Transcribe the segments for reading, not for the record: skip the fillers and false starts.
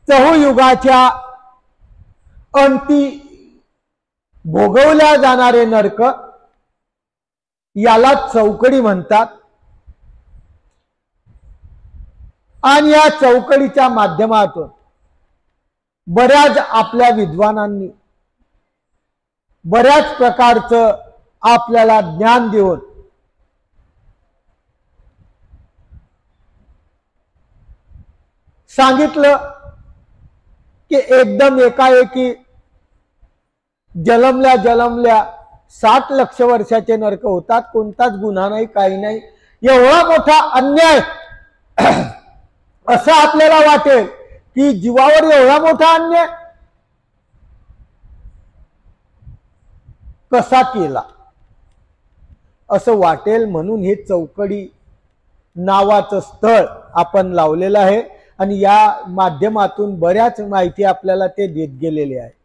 चहुयुगाच्या अंती भोगवल्या जाणारे नरक याला चौकडी म्हणतात। आणि या चौकडीच्या माध्यमातून बऱ्याच आपल्या विद्वानांनी बऱ्याच प्रकारचं आपल्याला ज्ञान देऊन सांगितलं की एकदम एकाएकी जलमल्या जलमल्या 60 लक्ष वर्षाचे नरक होतात, कोणताच गुन्हा नाही, काही नाही, एवढा मोठा अन्याय असं आपल्याला वाटेल की जीवावर एवढा मोठा अन्याय कसा केला असं वाटेल, म्हणून हे चौकडी नावाचं स्थळ आपण लावलेलं आहे आणि या माध्यमातून बऱ्याच माहिती आपल्याला ते देत गेलेले आहे।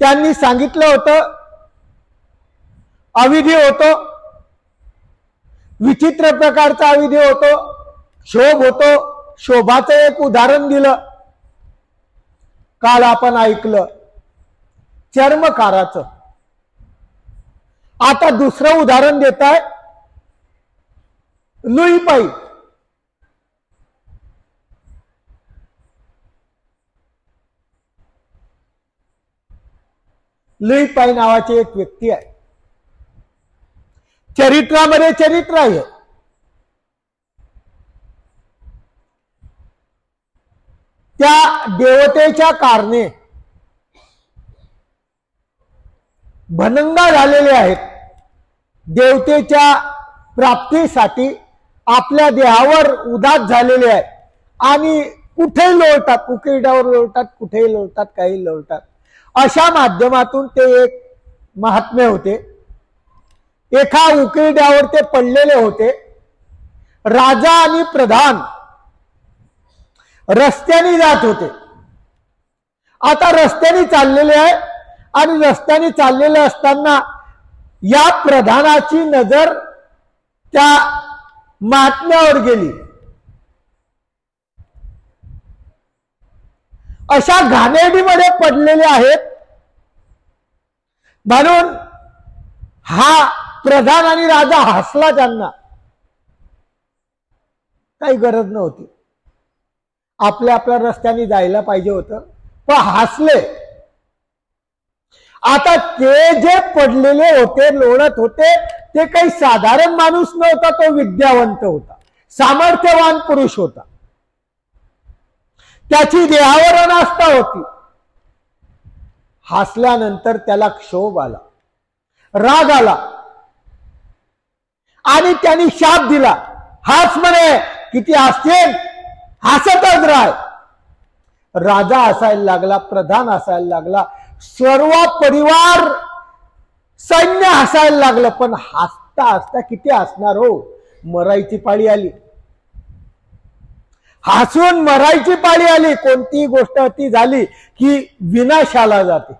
त्यांनी सांगितलं होतं अविधी होतो, विचित्र प्रकारचा अविधी होतो, क्षोभ होतो। शोभाचं एक उदाहरण दिलं, काल आपण ऐकलं चर्मकाराचं। आता दुसरं उदाहरण देत आहे लुईपाई। लुईपाई नावाची एक व्यक्ती आहे, चरित्रामध्ये चरित्र आहे। त्या देवतेच्या कारणे भनंगा झालेले आहेत, देवतेच्या प्राप्तीसाठी आपल्या देहावर उदास झालेले आहे आणि कुठेही लोळतात, उकिरड्यावर लोळतात, कुठेही लोळतात, काही लोळतात। अशा माध्यमातून ते एक महात्मे होते। एका उकिरड्यावर ते पडलेले होते। राजा आणि प्रधान रस्त्याने जात होते। आता रस्त्याने चाललेले आहे आणि रस्त्याने चाललेले असताना या प्रधानाची नजर त्या महात्म्यावर गेली। अशा घाणेरडीमध्ये पडलेले आहेत, म्हणून हा प्रधान आणि राजा हसला। त्यांना काही गरज नव्हती, आपल्या आपल्या रस्त्याने जायला पाहिजे होतं, पण हसले। आता ते जे पडलेले होते, लोळत होते, ते काही साधारण माणूस नव्हता, तो विद्यावंत होता, सामर्थ्यवान पुरुष होता। त्याची देहावर अनास्था होती। हसल्यानंतर त्याला क्षोभ आला, राग आला आणि त्यांनी शाप दिला, हास म्हणे, किती हसतील, हसतच राह। राजा हसायला लागला, प्रधान हसायला लागला, सर्व परिवार सैन्य हसायला लागलं। पण हसता हसता किती हसणार हो, मरायची पाळी आली, हसून मरायची पाळी आली। कोणतीही गोष्ट अति झाली की विनाशाला जाते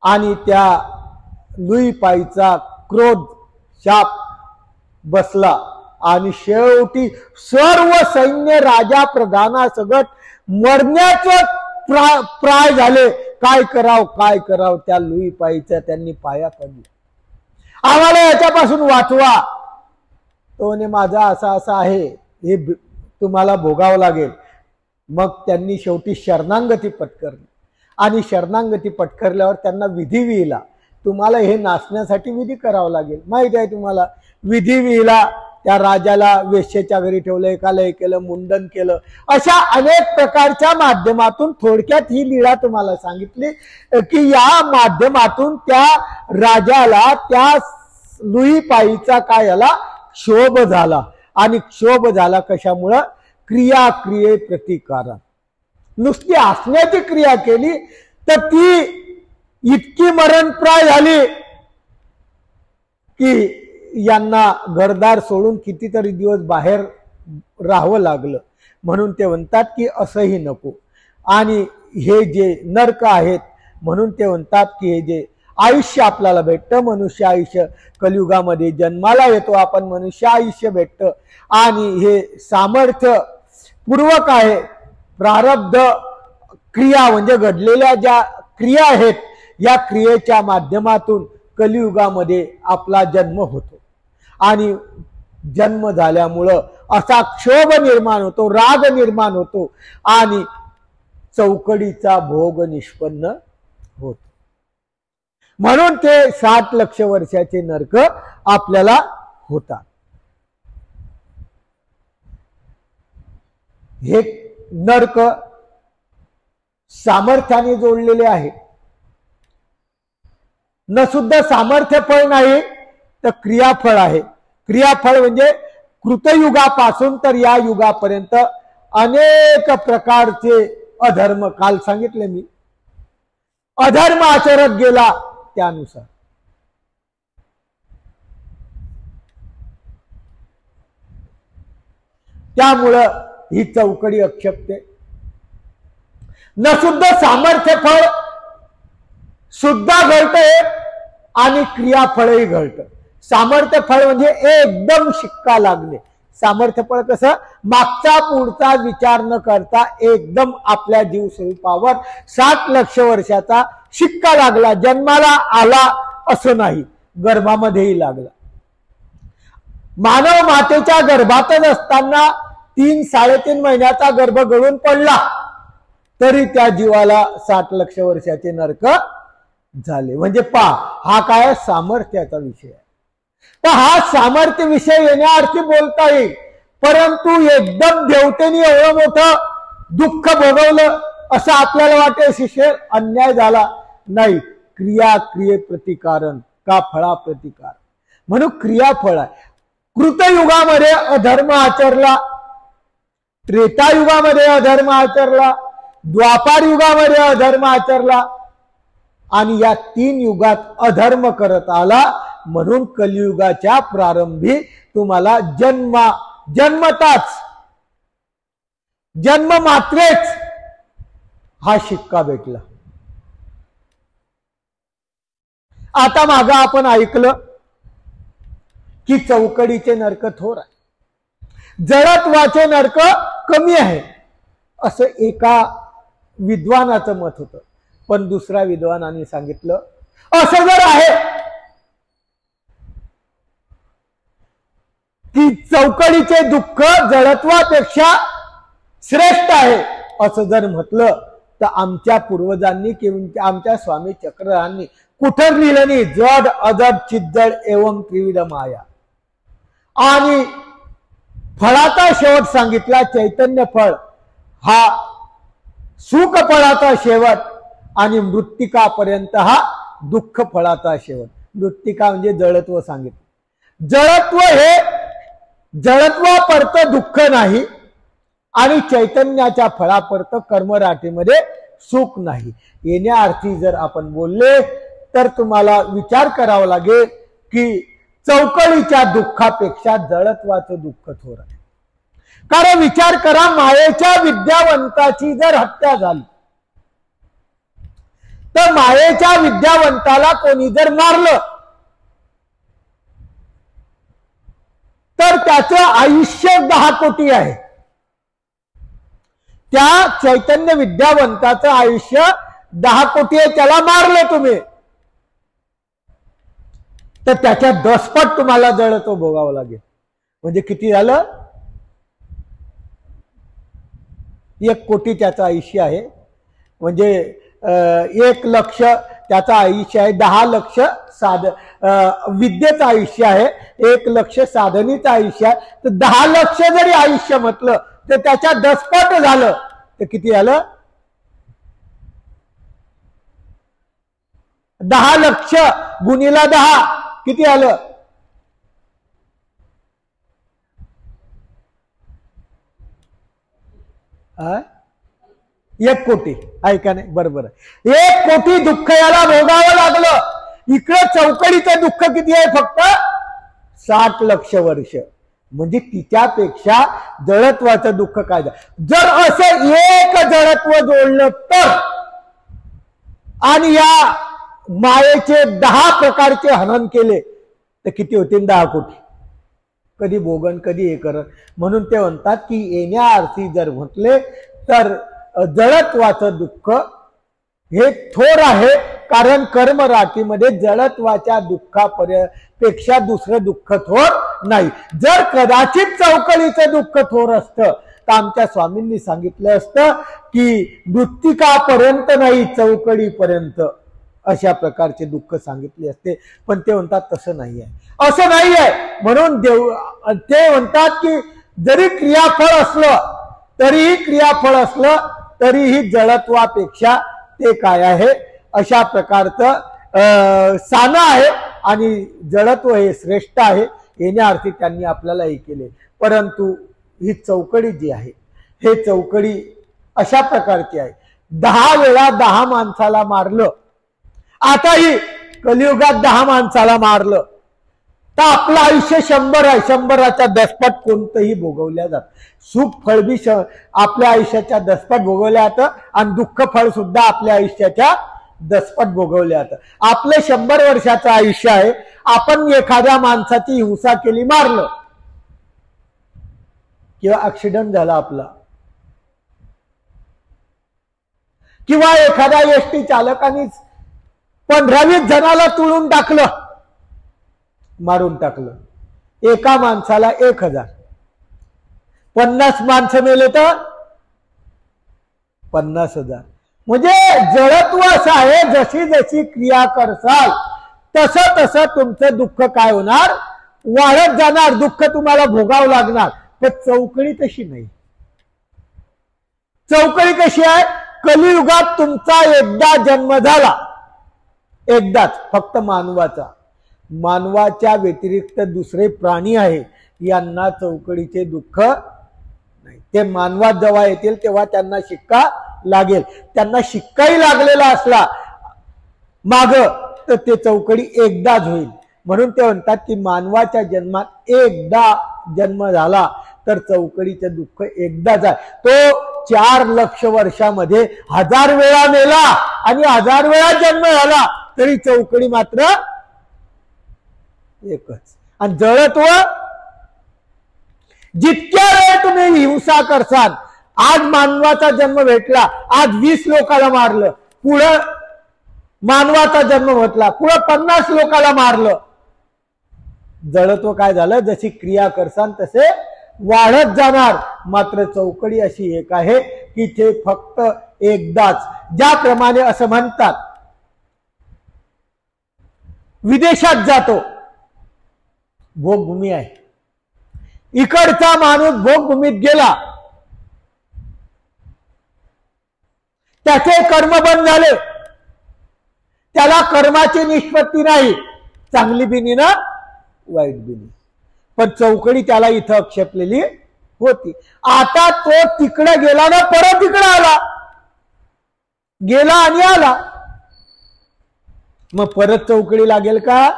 आणि त्या लुईपाईचा क्रोध शाप बसला आणि शेवटी सर्व सैन्य राजा प्रधानासकट मरण्याचं प्राय झाले। काय कराव काय कराव, त्या लुईपाईच्या त्यांनी पाया पडले, आम्हाला याच्यापासून वाचवा। तो म्हणे माझा असा असा आहे, हे तुम्हाला भोगावं लागेल। मग त्यांनी शेवटी शरणागती पत्करली आणि शरणागती पत्करल्यावर त्यांना विधी विहिला, तुम्हाला हे नाचण्यासाठी विधी करावा लागेल। माहिती आहे तुम्हाला, विधी विहिला, त्या राजाला वेश्येच्या घरी ठेवलं, एकाला हे केलं, मुंडन केलं। अशा अनेक प्रकारच्या माध्यमातून थोडक्यात ही लीळा तुम्हाला सांगितली की या माध्यमातून त्या राजाला त्या लुईपाईचा काय याला क्षोभ झाला आणि क्षोभ झाला कशामुळे, क्रिया क्रिये प्रतिकारण। नुसती हसण्याची क्रिया केली तर ती इतकी मरणप्राय झाली की यांना घरदार सोडून कितीतरी दिवस बाहेर राहावं लागलं। म्हणून ते म्हणतात की असंही नको। आणि हे जे नरक आहेत, म्हणून ते म्हणतात की हे जे आयुष्य आपल्याला भेटतं, मनुष्य आयुष्य कलियुगामध्ये जन्माला येतो आपण, मनुष्य आयुष्य भेटतं आणि हे सामर्थ्य पूर्वक आहे. प्रारब्ध क्रिया म्हणजे घडलेल्या ज्या क्रिया आहेत या क्रियेच्या माध्यमातून कलियुगामध्ये आपला जन्म होतो आणि जन्म झाल्यामुळं असा क्षोभ निर्माण होतो, राग निर्माण होतो आणि चौकडीचा भोग निष्पन्न होतो. म्हणून ते 60 लक्ष वर्षाचे नरक आपल्याला होतात. हे नरक सामर्थ्याने जोडलेले आहे. न सुद्धा सामर्थ्य फळ नाही तर क्रियाफळ आहे. क्रियाफळ म्हणजे कृतयुगापासून तर या युगापर्यंत अनेक प्रकारचे अधर्म, काल सांगितले मी, अधर्म आचरत गेला त्यानुसार त्यामुळं ही चौकडी अक्षपते. न सुद्धा सामर्थ्य फळ सुद्धा घडतंय आणि क्रियाफळही घडतं. सामर्थ्य फळ म्हणजे एकदम शिक्का लागणे. सामर्थ्य फळ कसं, मागचा पुढचा विचार न करता एकदम आपल्या जीव स्वरूपावर 60 लक्ष वर्षाचा शिक्का लागला, जन्माला आला असं नाही, गर्भामध्येही लागला. मानव मातेच्या गर्भातच असताना 3-3.5 महिन्याचा गर्भ गळून पडला तरी त्या जीवाला 60 लक्ष वर्षाचे नरक झाले. म्हणजे हा काय सामर्थ्याचा विषय आहे. तर हा सामर्थ्य विषय येण्याअर्थी बोलता येईल, परंतु एकदम देवतेने एवढं मोठं दुःख भोगवलं असं आपल्याला वाटेल, शिष्य अन्याय झाला नाही. क्रिया क्रिये प्रतिकारण का फळा प्रतिकार, म्हणून क्रियाफळ आहे. कृतयुगामध्ये अधर्म आचरला, त्रेतायुगामध्ये अधर्म आचरला, द्वापार युगामध्ये अधर्म आचरला आणि या 3 युगात अधर्म करत आला. म्हणून कलियुगाच्या प्रारंभी तुम्हाला जन्मताच जन्म मात्रेच हा शिक्का भेटला. आता मागं आपण ऐकलं की चौकडीचे नरक थोर आहे, जडत्वाचे नरक कमी आहे असं एका विद्वानाचं मत होतं. पण दुसऱ्या विद्वानाने सांगितलं असं जर आहे की चौकडीचे दुःख जडत्वापेक्षा श्रेष्ठ आहे असं जर म्हटलं तर आमच्या पूर्वजांनी किंवा आमच्या स्वामी चक्ररांनी कुठं लिहिलं नाही, जड अजड चिज्जड एवं त्रिविध माया. आणि फळाचा शेवट सांगितला, चैतन्य फळ हा सुख फळाचा शेवट आणि मृत्तिकापर्यंत हा दुःख फळाचा शेवट. मृत्तिका म्हणजे जडत्व सांगितलं. जडत्व हे जडत्वापर्यंत दुःख नाही आणि चैतन्याच्या फळापर्यंत कर्मराठीमध्ये सुख नाही. येण्याअर्थी जर आपण बोलले तर तुम्हाला विचार करावा लागेल की चौकडीच्या दुःखापेक्षा जडत्वाचं दुःख थोर आहे. कारण विचार करा, मायेच्या विद्यावंताची जर हत्या झाली तर मायेच्या विद्यावंताला कोणी जर मारलं तर त्याचं आयुष्य 10 कोटी आहे. त्या चैतन्य विद्यावंताचं आयुष्य 10 कोटी आहे. त्याला मारलं तुम्ही तर त्याच्या 10 पट तुम्हाला जडत्व भोगावं लागेल. म्हणजे किती झालं, 1 कोटी त्याचं आयुष्य आहे. म्हणजे 1 लक्ष त्याचं आयुष्य आहे, 10 लक्ष विद्येचं आयुष्य आहे, 1 लक्ष साधनेचं आयुष्य आहे. तर 10 लक्ष जरी आयुष्य म्हटलं तर त्याच्या 10 पट झालं तर किती झालं, 10 लक्ष गुणिला 10 किती आलं, हा 1 कोटी. ऐका नाही, बरोबर आहे. 1 कोटी दुःख याला भोगावं लागलं. इकडे चौकडीचं दुःख किती आहे, फक्त 60 लक्ष वर्ष. म्हणजे तिच्यापेक्षा जडत्वाचं दुःख काय. जर असं एक जडत्व जोडलं तर आणि या मायेचे 10 प्रकारचे हनन केले तर किती होतील? 10 कोटी. कधी भोगन कधी हे करत. म्हणून ते म्हणतात की येण्या अर्थी जर म्हटले तर जळत्वाचं दुःख हे थोर आहे, कारण कर्मराटीमध्ये जळत्वाच्या दुःखापेक्षा दुसरं दुःख थोर नाही. जर कदाचित चौकळीचं दुःख थोर असतं तर आमच्या स्वामींनी सांगितलं असतं की मृत्तिकापर्यंत नाही, चौकळीपर्यंत अशा प्रकारचे दुःख सांगितले असते. पण ते म्हणतात तसं नाही आहे, असं नाही आहे. म्हणून ते म्हणतात की जरी क्रियाफळ असलं तरीही जळत्वापेक्षा ते काय आहे, अशा प्रकारचं सानं आहे आणि जळत्व हे श्रेष्ठ आहे. येण्या अर्थी त्यांनी आपल्याला हे केले. परंतु ही चौकडी जी आहे, हे चौकडी अशा प्रकारची आहे. 10 वेळा 10 माणसाला मारलं, आताही कलियुगात 10 माणसाला मारलं तर आपलं आयुष्य 100 आहे. 100च्या दसपट कोणतंही भोगवल्या जात. सुख फळ बी आपल्या आयुष्याच्या दसपट भोगवल्या जातं आणि दुःख फळ सुद्धा आपल्या आयुष्याच्या दसपट भोगवल्या जातं. आपलं 100 वर्षाचं आयुष्य आहे. आपण एखाद्या माणसाची हिंसा केली, मारलं किंवा ऍक्सिडेंट झाला आपला, किंवा एखाद्या एसटी चालकाने 15-20 जणाला तुळून टाकलं, मारून टाकलं. एका माणसाला 1000. 50 माणसं मेले तर 50,000. म्हणजे जळत्व असं आहे, जशी जशी क्रिया करसाल तसं तसं तुमचं दुःख काय होणार, वाढत जाणार. दुःख तुम्हाला भोगावं लागणार. पण चौकडी तशी नाही. चौकडी कशी आहे? कलियुगात तुमचा एकदा जन्म झाला, एकदाच, फक्त मानवाचा. मानवाच्या व्यतिरिक्त दुसरे प्राणी आहे, यांना चौकडीचे दुःख नाही. ते मानवात जेव्हा येतील तेव्हा त्यांना शिक्का लागेल. त्यांना शिक्काही लागलेला असला माग तर ते चौकडी एकदाच होईल. म्हणून ते म्हणतात की मानवाच्या जन्मात एकदा जन्म झाला तर चौकडीचे दुःख एकदाच आहे. तो 4 लक्ष वर्षामध्ये 1000 वेळा मेला आणि 1000 वेळा जन्म झाला तरी चौकडी मात्र एकच. आणि जळत्व, जितक्या वेळ तुम्ही हिंसा करसाल, आज मानवाचा जन्म भेटला, आज 20 लोकांना मारलं, पुढं मानवाचा जन्म भेटला, पुढं 50 लोकांना मारलं. जळत्व काय झालं? जशी क्रिया करसाल तसे वाढत जाणार. मात्र चौकडी अशी एक आहे की ते फक्त एकदाच. ज्याप्रमाणे असं म्हणतात, विदेशात जातो, भोगभूमी आहे, इकडचा माणूस भोगभूमीत गेला, त्याचे कर्म बंद झाले, त्याला कर्माची निष्पत्ती नाही, चांगली बिनी ना वाईट बिनी. पण चौकडी त्याला इथं आक्षेपलेली होती. आता तो तिकडे गेला ना, परत इकडे आला, गेला आणि आला, मग परत चौकडी लागेल का?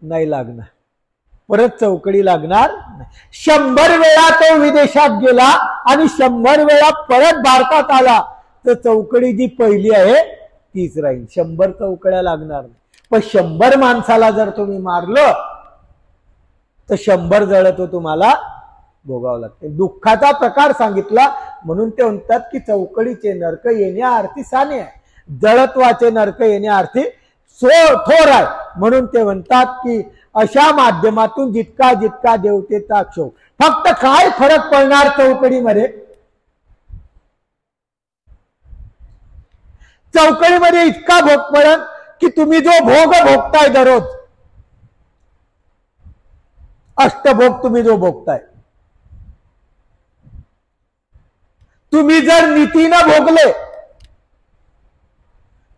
नाही लागणार. परत चौकडी लागणार नाही. 100 वेळा तो विदेशात गेला आणि 100 वेळा परत भारतात आला तर चौकडी जी पहिली आहे तीच राहील. 100 चौकड्या लागणार नाही. पण 100 माणसाला जर तुम्ही मारलं तर 100 जळत्व तुम्हाला भोगावं लागते. दुःखाचा प्रकार सांगितला. म्हणून ते म्हणतात की चौकडीचे नरक येण्या अर्थी साने आहे, जळत्वाचे नरक येण्या अर्थी थोर आहे. म्हणून ते म्हणतात की अशा माध्यमातून जितका जितका देवतेचा क्षोभ. फक्त काय फरक पडणार चौकडीमध्ये? चौकडीमध्ये इतका भोग पडेल की तुम्ही जो भोग भोगताय दररोज, अष्टभोग तुम्ही जो भोगताय, तुम्ही जर नीतीनं भोगले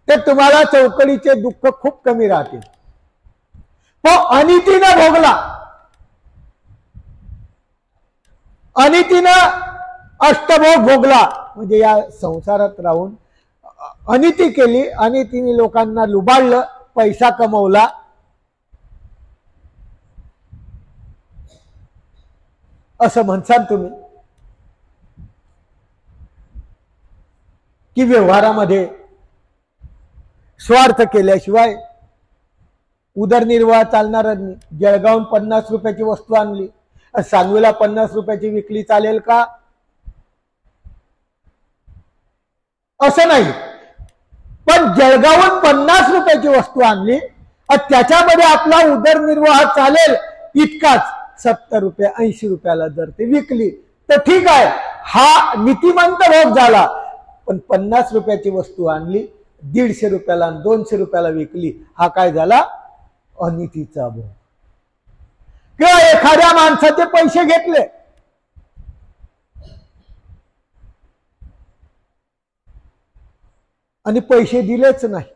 तर तुम्हाला चौकडीचे दुःख खूप कमी राहतील. पण अनितीनं भोगला, अनितीनं अष्टभोग भोगला, म्हणजे या संसारात राहून अनिती केली, अनितीने लोकांना लुबाडलं, पैसा कमवला, असं म्हणसाल तुम्ही की व्यवहारामध्ये स्वार्थ केल्याशिवाय उदरनिर्वाह चालणारच नाही. जळगावून 50 रुपयाची वस्तू आणली, सांगवीला 50 रुपयाची विकली, चालेल का? असं नाही. पण जळगावून 50 रुपयाची वस्तू आणली, त्याच्यामध्ये आपला उदरनिर्वाह चालेल इतकाच 70 रुपये 80 रुपयाला जर ते विकली तर ठीक आहे, हा नीतिमंत भोग झाला. पण 50 रुपयाची वस्तू आणली, 150 रुपयाला 200 रुपयाला विकली, हा काय झाला? अनितीचा भोग. किंवा एखाद्या माणसाचे पैसे घेतले, आणि पैसे दिलेच नाही.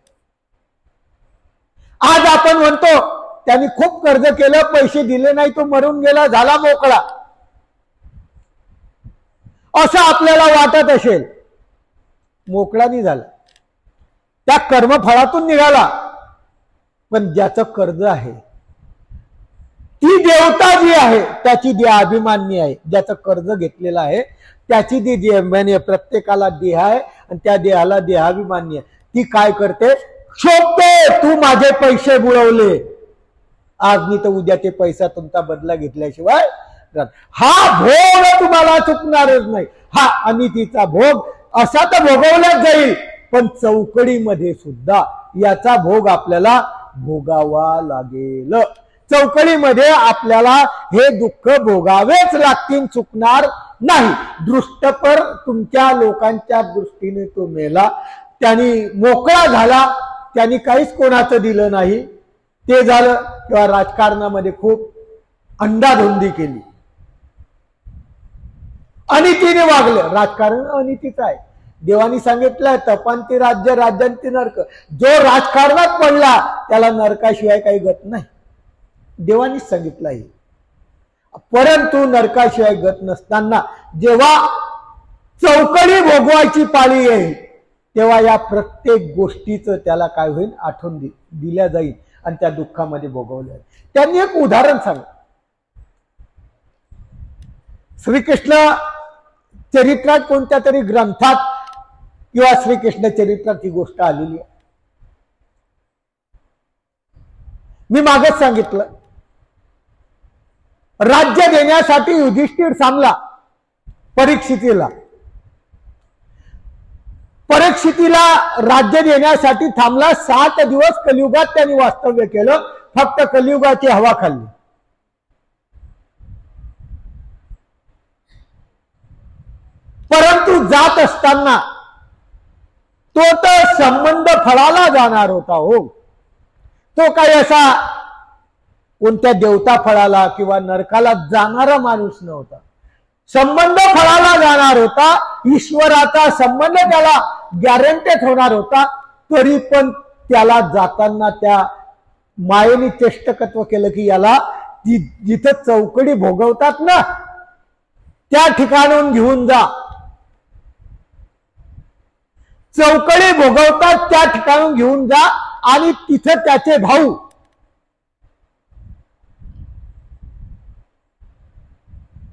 आज आपण म्हणतो त्यांनी खूप कर्ज केलं, पैसे दिले नाही, तो मरून गेला, झाला मोकळा, असं आपल्याला वाटत असेल. मोकळा नाही झाला, त्या कर्मफळातून निघाला. पण ज्याचं कर्ज आहे, ती देवता जी आहे त्याची देह अभिमानी आहे. ज्याचं कर्ज घेतलेलं आहे त्याची ती देह, म्हणजे प्रत्येकाला देह आहे आणि त्या देहाला देहाभिमानी आहे. ती काय करते? शोधते, तू माझे पैसे बुडवले, आज नाही तर उद्या ते पैसा तुमचा बदला घेतल्याशिवाय हा भोग तुम्हाला चुकणारच नाही. हा अनितीचा भोग असा तर भोगवलाच जाईल, पण चौकडीमध्ये सुद्धा याचा भोग आपल्याला भोगावा लागेल. चौकडीमध्ये आपल्याला हे दुःख भोगावेच लागतील, चुकणार नाही. दृष्टपर तुमच्या लोकांच्या दृष्टीने तो मेला, त्यांनी मोकळा झाला, त्यांनी काहीच कोणाचं दिलं नाही, ते झालं. किंवा राजकारणामध्ये खूप अंधाधुंदी केली, अनितीने वागलं. राजकारण अनितीचं आहे. देवानी सांगितलंय तपांती राज्य राज्यांती नरक. जो राजकारणात पडला त्याला नरकाशिवाय काही गत नाही, देवानीच सांगितलं आहे. परंतु नरकाशिवाय गत नसताना जेव्हा चौकडी भोगवायची पाळी येईल तेव्हा या प्रत्येक गोष्टीचं त्याला काय होईल? आठवण दिल्या जाईल आणि त्या दुःखामध्ये भोगवल्या जाईल. त्यांनी एक उदाहरण सांग. श्रीकृष्ण चरित्रात कोणत्या तरी ग्रंथात किंवा श्रीकृष्ण चरित्रात ही गोष्ट आलेली आहे. मी मागच सांगितलं, राज्य देण्यासाठी युधिष्ठिर थांबला परीक्षितीला. परीक्षितीला राज्य देण्यासाठी थांबला. 7 दिवस कलियुगात त्यांनी वास्तव्य केलं, फक्त कलियुगाची हवा खाल्ली. परंतु जात असताना तो तर संबंध फळाला जाणार होता. हो, तो काही असा कोणत्या देवता फळाला किंवा नरकाला जाणारा माणूस नव्हता. संबंध फळाला जाणार होता, ईश्वराचा संबंध त्याला गॅरंटेड होणार होता. तरी पण त्याला जाताना त्या मायेने चेष्टकत्व केलं की याला जिथं चौकडी भोगवतात ना त्या ठिकाणून घेऊन जा. चौकडी भोगवतात त्या ठिकाणून घेऊन जा आणि तिथे त्याचे भाऊ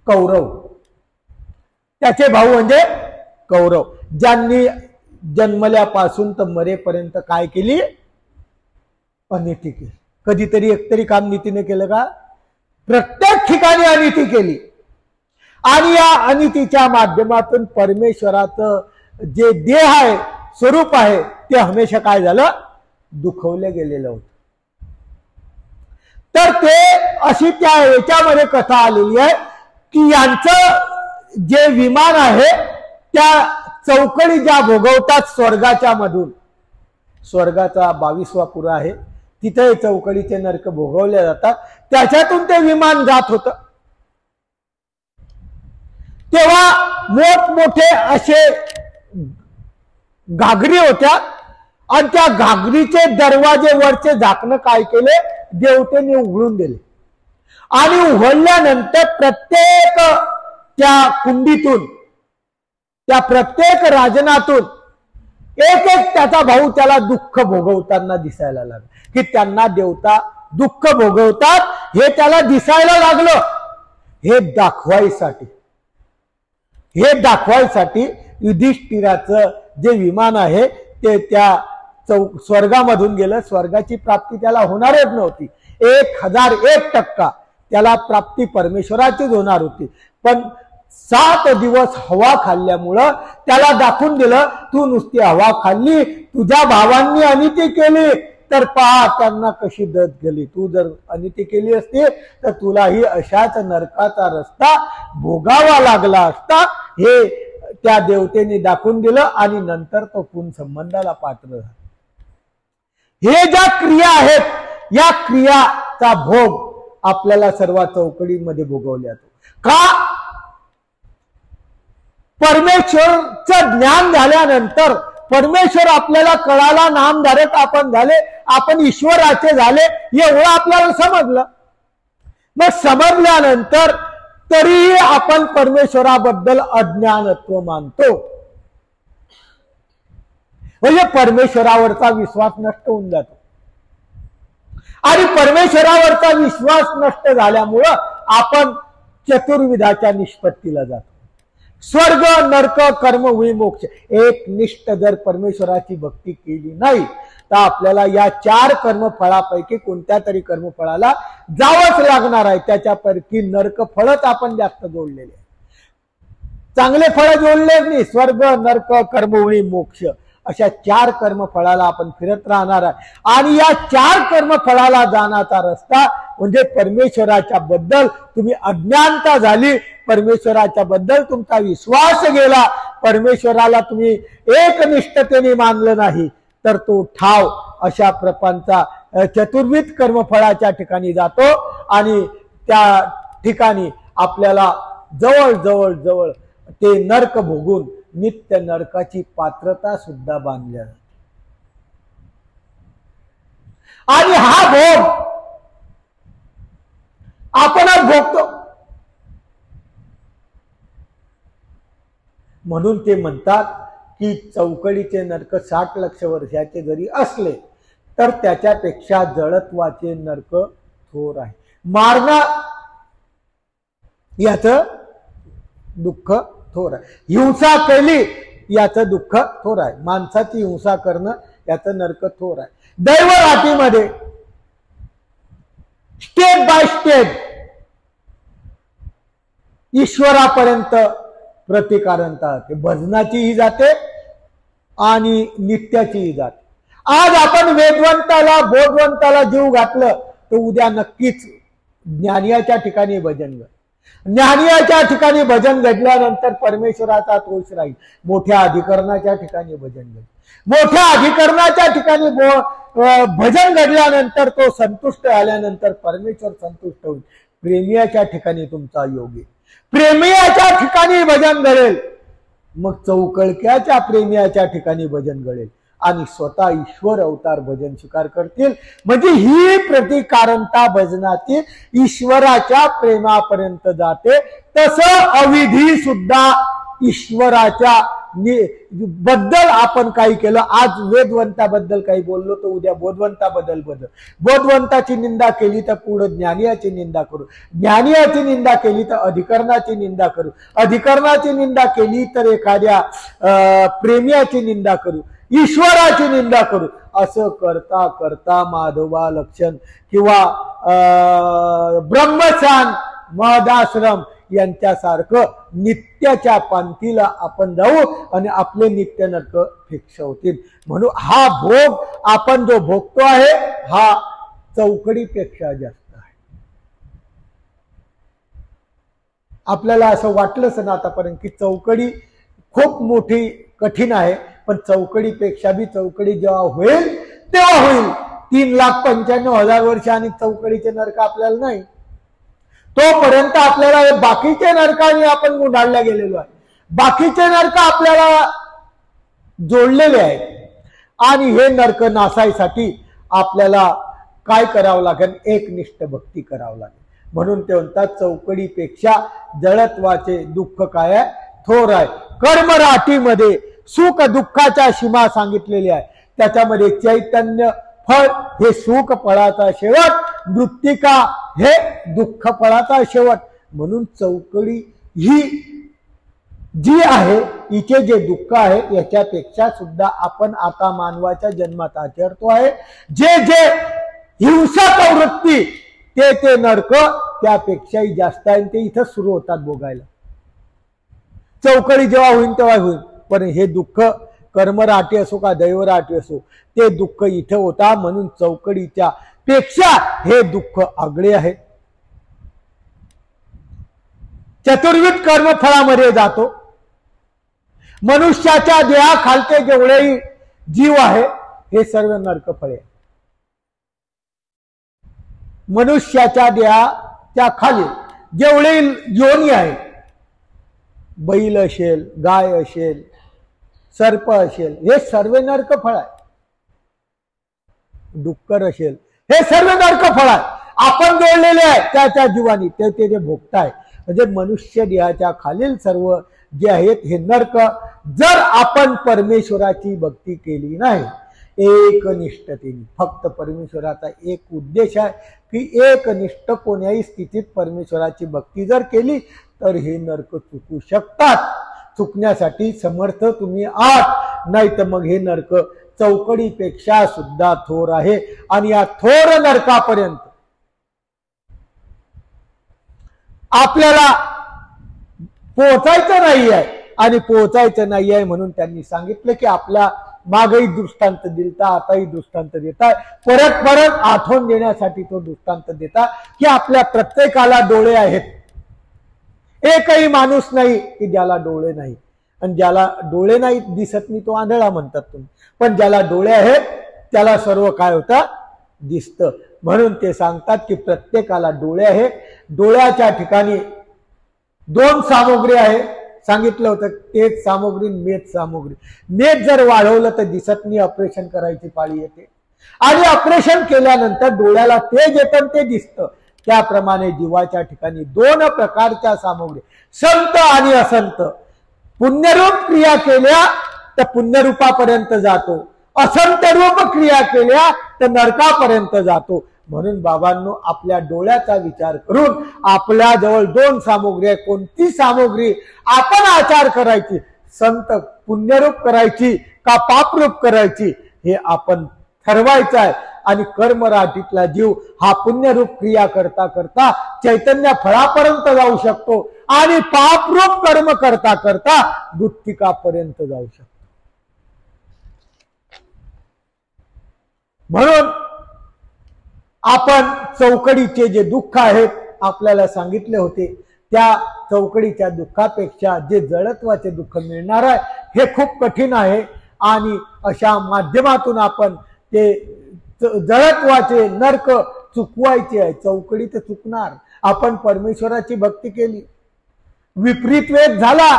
कौरव, त्याचे भाऊ म्हणजे कौरव, ज्यांनी जन्मल्यापासून तर मरेपर्यंत काय केली? अनिती केली. कधीतरी एकतरी काम नीतीने केलं का? प्रत्येक ठिकाणी अनिती केली. आणि या अनितीच्या माध्यमातून परमेश्वराचं जे देह आहे, स्वरूप आहे, ते हमेशा काय झालं? दुखवले गेलेलं होतं. तर ते अशी त्या याच्यामध्ये कथा आलेली आहे की यांचं जे विमान आहे त्या चौकडी ज्या भोगवतात स्वर्गाच्या मधून, स्वर्गाचा 22वा पुरा आहे, तिथे चौकडीचे नरक भोगवले जातात. त्याच्यातून ते विमान जात होतं. तेव्हा मोठमोठे असे घागरी होत्या आणि त्या घागरीचे दरवाजे वरचे झाकणं काय केले? देवतेने उघडून दिले. आणि उघडल्यानंतर प्रत्येक त्या कुंडीतून, त्या प्रत्येक राजनातून एक एक त्याचा भाऊ त्याला दुःख भोगवताना दिसायला लागला. की त्यांना देवता दुःख भोगवतात हे त्याला दिसायला लागलं. हे दाखवायसाठी युधिष्ठिराचं जे विमान आहे ते त्या स्वर्गामधून गेलं, स्वर्गाची प्राप्ती त्याला होणारच नव्हती. 1001% त्याला प्राप्ती परमेश्वराचीच होणार होती. पण 7 दिवस हवा खाल्ल्यामुळं त्याला दाखवून दिलं, तू नुसती हवा खाल्ली, तुझ्या भावांनी अनिती केली तर पहा त्यांना कशी दत गेली. तू जर अनिती केली असती तर तुलाही अशाच नरकाचा रस्ता भोगावा लागला असता. हे त्या देवतेने दाखवून दिलं आणि नंतर तो पुन संबंधाला पात्र झाला. हे ज्या क्रिया आहेत या क्रियाचा भोग आपल्याला सर्व चौकडीमध्ये भोगवल्या जातो. का? परमेश्वरचं ज्ञान झाल्यानंतर परमेश्वर आपल्याला कळाला, नामधारक आपण झाले, आपण ईश्वराचे झाले, एवढं आपल्याला समजलं. मग समजल्यानंतर तरीही आपण परमेश्वराबद्दल अज्ञानत्व मानतो. म्हणजे परमेश्वरावरचा विश्वास नष्ट होऊन जातो. आणि परमेश्वरावरचा विश्वास नष्ट झाल्यामुळं आपण चतुर्विधाच्या निष्पत्तीला जातो. स्वर्ग, नरक, कर्म, विमोक्ष. एक निष्ठ जर परमेश्वराची भक्ती केली नाही तर आपल्याला या 4 कर्मफळापैकी कोणत्या तरी कर्मफळाला जावंच लागणार आहे. त्याच्यापैकी नरक फळच आपण जास्त जोडलेले, चांगले फळ जोडले नाही. स्वर्ग, नरक, कर्म, विमोक्ष अशा 4 कर्मफळाला आपण फिरत राहणार आहे. आणि या 4 कर्मफळाला जाण्याचा रस्ता म्हणजे परमेश्वराच्या बद्दल तुम्ही अज्ञानता झाली, परमेश्वराच्या बद्दल तुमचा विश्वास गेला, परमेश्वराला तुम्ही एकनिष्ठतेने मानलं नाही तर तो ठाव अशा प्रपंचा चतुर्विध कर्मफळाच्या ठिकाणी जातो. आणि त्या ठिकाणी आपल्याला जवळ जवळ जवळ ते नरक भोगून नित्य नरकाची पात्रता सुद्धा बांधल्या जाते. आणि हा भोग आपणच भोगतो. म्हणून ते म्हणतात की चौकडीचे नरक 60 लक्ष वर्षाचे जरी असले तर त्याच्यापेक्षा जळत्वाचे नरक थोर आहे. मारणं याचं दुःख थोर आहे. हिंसा केली याचं दुःख थोर आहे. माणसाची हिंसा करणं याचं नरक थोर आहे. दैवरातीमध्ये स्टेप बाय स्टेप ईश्वरापर्यंत प्रतिकारणता जाते. भजनाचीही जाते आणि नित्याचीही जाते. आज आपण वेदवंताला, बोधवंताला जीव घातलं तर उद्या नक्कीच ज्ञानियाच्या ठिकाणी भजन घड. ज्ञानियाच्या ठिकाणी भजन घडल्यानंतर परमेश्वराचा तोष राहील. मोठ्या अधिकरणाच्या ठिकाणी भजन घड. मोठ्या अधिकरणाच्या ठिकाणी भजन घडल्यानंतर तो संतुष्ट झाल्यानंतर परमेश्वर संतुष्ट होईल. प्रेमियाच्या ठिकाणी तुमचा योग आहे. प्रेमियाच्या ठिकाणी भजन घडेल, मग चौकळक्याच्या प्रेमियाच्या ठिकाणी भजन घडेल आणि स्वतः ईश्वर अवतार भजन स्वीकार करतील. म्हणजे ही प्रतिकारणता भजनाची ईश्वराच्या प्रेमापर्यंत जाते. तसं अविधी सुद्धा ईश्वराच्या बद्दल आपण काही केलं, आज वेदवंताबद्दल काही बोललो तर उद्या बोधवंताबद्दल बोधवंताची निंदा केली तर पुढे ज्ञानियाची निंदा करू, ज्ञानियाची निंदा केली तर अधिकरणाची निंदा करू, अधिकरणाची निंदा केली तर एखाद्या प्रेमियाची निंदा करू, ईश्वराची निंदा करू. असं करता करता माधवा लक्षण किंवा ब्रह्मचान महदाश्रम यांच्यासारखं नित्याच्या पंथीला आपण जाऊ आणि आपले नित्य नरक फिक्स होतील. म्हणून हा भोग आपण जो भोगतो आहे हा चौकडीपेक्षा जास्त आहे. आपल्याला असं वाटलंच ना आतापर्यंत की चौकडी खूप मोठी कठीण आहे, पण चौकडीपेक्षा बी चौकडी जेव्हा होईल तेव्हा होईल. 3,95,000 वर्ष आणि चौकडीचे नरक आपल्याला नाही. तोपर्यंत आपल्याला हे बाकीचे नरकांनी आपण गुंडाळल्या गेलेलो आहे. बाकीचे नरक आपल्याला जोडलेले आहेत आणि हे नरक नासायसाठी आपल्याला काय करावं लागेल? एकनिष्ठ भक्ती करावं लागेल. म्हणून ते म्हणतात चौकडीपेक्षा जळत्वाचे दुःख काय आहे? थोर आहे. कर्मराटीमध्ये सुख दुःखाच्या सीमा सांगितलेली आहे. त्याच्यामध्ये चैतन्य फळ हे सुख फळाचा शेवट, मृत्तिका हे दुःख फळाचा शेवट. म्हणून चौकडी ही जी आहे हिचे जे दुःख आहे याच्यापेक्षा सुद्धा आपण आता मानवाच्या जन्मात आचरतो आहे जे जे हिंसक वृत्ती ते नरक त्यापेक्षाही जास्त आहे ते इथं सुरू होतात भोगायला. चौकडी जेव्हा होईल तेव्हा होईल, पण हे दुःख कर्मराटी असो का दैवराटी असो ते दुःख इथं होता. म्हणून चौकडीच्या पेक्षा हे दुःख आगळे आहे. चतुर्विध कर्मफळामध्ये जातो. मनुष्याच्या देहाखालचे जेवढेही जीव आहे हे सर्व नरकफळे. मनुष्याच्या देहाच्या खाली जेवढे योनी आहे, बैल असेल, गाय असेल, सर्प असेल, हे सर्व नरकफळ आहे. डुक्कर असेल, हे सर्व नरकफळ आहे. आपण जोडलेले आहे त्या जीवानी ते जे भोगताय. म्हणजे मनुष्य देहाच्या खालील सर्व जे आहेत हे नरक. जर आपण परमेश्वराची भक्ती केली नाही एकनिष्ठतेने, फक्त परमेश्वराचा एक उद्देश आहे की एकनिष्ठ कोण्याही स्थितीत परमेश्वराची भक्ती जर केली तर हे नरक चुकू शकतात. चुकण्यासाठी समर्थ तुम्ही आहात, नाही तर मग हे नरक चौकडीपेक्षा सुद्धा थोर आहे. आणि या थोर नरकापर्यंत आपल्याला पोहोचायचं नाही आहे. आणि पोहोचायचं नाही आहे म्हणून त्यांनी सांगितलं की आपल्या मागही दृष्टांत दिलता, आताही दृष्टांत देताय. परत परत आठवण देण्यासाठी तो दृष्टांत देता की आपल्या प्रत्येकाला डोळे आहेत. एकही माणूस नाही की ज्याला डोळे नाही. आणि ज्याला डोळे नाही दिसत नाही तो आंधळा म्हणतात तुम्ही, पण ज्याला डोळे आहेत त्याला सर्व काय होतं दिसतं. म्हणून ते सांगतात की प्रत्येकाला डोळे आहेत. डोळ्याच्या ठिकाणी दोन सामग्री आहे. सांगितलं होतं तेच सामग्री मेद सामग्री. मेद जर वाढवलं तर दिसत नाही, ऑपरेशन करायची पाळी येते. आणि ऑपरेशन केल्यानंतर डोळ्याला तेज येतं ते दिसतं. त्याप्रमाणे जीवाच्या ठिकाणी दोन प्रकारच्या सामग्री, संत आणि असंत. पुण्यरूप क्रिया केल्या तर पुण्यरूपापर्यंत जातो, असंत रूप क्रिया केल्या तर नरकापर्यंत जातो. म्हणून बाबांनो आपल्या डोळ्याचा विचार करून आपल्या जवळ दोन सामग्री आहे. कोणती सामग्री आपण आचार करायची, संत पुण्यरूप करायची का पापरूप करायची हे आपण ठरवायचं आहे. आणि कर्मराटीतला जीव हा पुण्यरूप क्रिया करता करता चैतन्य फळापर्यंत जाऊ शकतो आणि पापरूप कर्म करता करता दुःखिकापर्यंत जाऊ शकतो. म्हणून आपण चौकडीचे जे दुःख आहेत आपल्याला सांगितले होते, त्या चौकडीच्या दुःखापेक्षा जे जडत्वाचे दुःख मिळणार आहे हे खूप कठीण आहे. आणि अशा माध्यमातून आपण ते जडत्वाचे नरक चुकवायचे आहे. चौकडी तर चुकणार. आपण परमेश्वराची भक्ती केली, विपरीत वेद झाला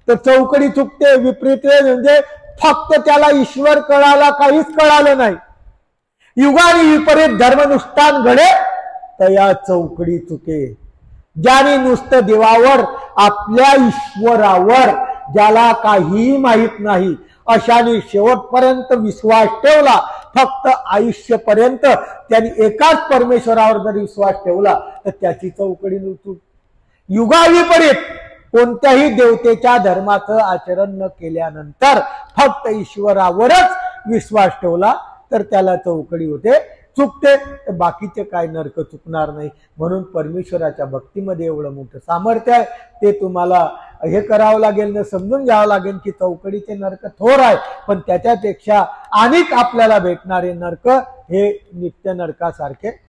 तर चौकडी चुकते. विपरीत वेद म्हणजे फक्त त्याला ईश्वर कळाला, काहीच कळालं नाही. युगाने विपरीत धर्मनुष्ठान घडे तर या चौकडी चुके. ज्याने नुसतं देवावर, आपल्या ईश्वरावर ज्याला काहीही माहित नाही अशाने शेवटपर्यंत विश्वास ठेवला, फक्त आयुष्यपर्यंत त्यांनी एकाच परमेश्वरावर जर विश्वास ठेवला तर त्याची चौकडी नव्हती. युगाविपरीत कोणत्याही देवतेच्या धर्माचं आचरण न केल्यानंतर फक्त ईश्वरावरच विश्वास ठेवला तर त्याला चौकडी होते, चुकते. बाकीचे काय नरक चुकणार नाही. म्हणून परमेश्वराच्या भक्तीमध्ये एवढं मोठं सामर्थ्य आहे. ते तुम्हाला हे करावं लागेल ना, समजून घ्यावं लागेल की चौकडीचे नरक थोर आहे, पण त्याच्यापेक्षा अनेक आपल्याला भेटणारे नरक हे नित्य नरकासारखे